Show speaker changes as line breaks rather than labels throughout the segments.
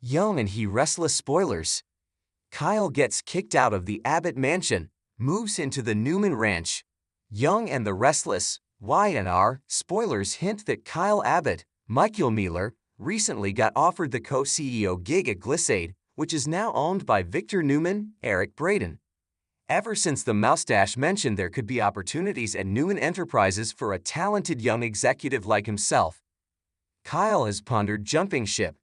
Young and he Restless spoilers. Kyle gets kicked out of the Abbott mansion, moves into the Newman ranch. Young and the Restless, Y&R, spoilers hint that Kyle Abbott, Michael Miller, recently got offered the co-CEO gig at Glissade, which is now owned by Victor Newman, Eric Braden. Ever since the Moustache mentioned there could be opportunities at Newman Enterprises for a talented young executive like himself, Kyle has pondered jumping ship.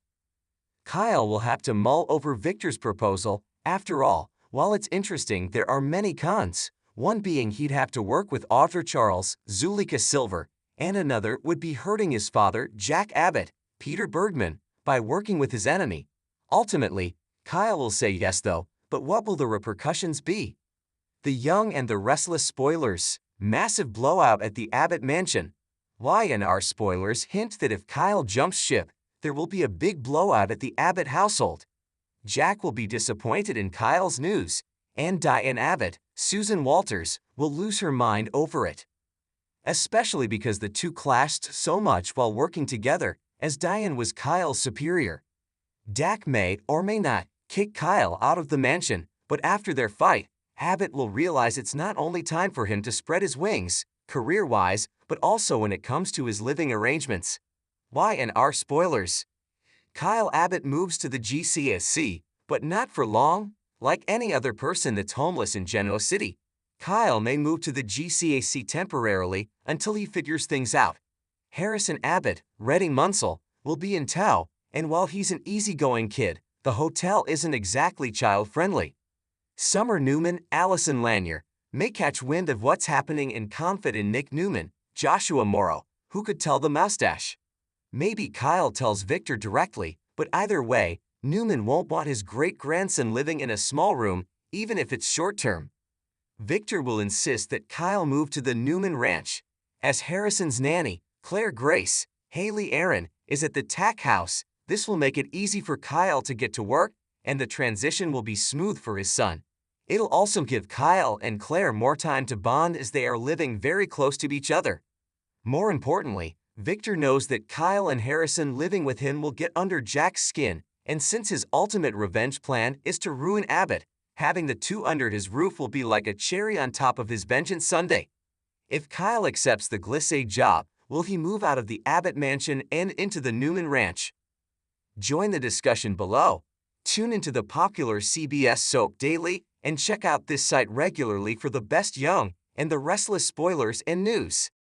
Kyle will have to mull over Victor's proposal. After all, while it's interesting, there are many cons, one being he'd have to work with Arthur Charles, Zuleika Silver, and another would be hurting his father, Jack Abbott, Peter Bergman, by working with his enemy. Ultimately, Kyle will say yes though, but what will the repercussions be? The Young and the Restless spoilers, massive blowout at the Abbott mansion. Y&R spoilers hint that if Kyle jumps ship, there will be a big blowout at the Abbott household. Jack will be disappointed in Kyle's news, and Diane Abbott, Susan Walters, will lose her mind over it. Especially because the two clashed so much while working together, as Diane was Kyle's superior. Dak may or may not kick Kyle out of the mansion, but after their fight, Abbott will realize it's not only time for him to spread his wings, career-wise, but also when it comes to his living arrangements. Y&R spoilers. Kyle Abbott moves to the GCSC, but not for long. Like any other person that's homeless in Genoa City, Kyle may move to the GCAC temporarily until he figures things out. Harrison Abbott, Redding Munsell, will be in tow, and while he's an easygoing kid, the hotel isn't exactly child-friendly. Summer Newman, Allison Lanier, may catch wind of what's happening and confide in Nick Newman, Joshua Morrow, who could tell the Moustache. Maybe Kyle tells Victor directly, but either way, Newman won't want his great-grandson living in a small room, even if it's short-term. Victor will insist that Kyle move to the Newman ranch. As Harrison's nanny, Claire Grace, Haley Aaron, is at the Tack House, this will make it easy for Kyle to get to work, and the transition will be smooth for his son. It'll also give Kyle and Claire more time to bond as they are living very close to each other. More importantly, Victor knows that Kyle and Harrison living with him will get under Jack's skin, and since his ultimate revenge plan is to ruin Abbott, having the two under his roof will be like a cherry on top of his vengeance sundae. If Kyle accepts the Glissade job, will he move out of the Abbott mansion and into the Newman ranch? Join the discussion below. Tune into the popular CBS soap daily and check out this site regularly for the best Young and the Restless spoilers and news.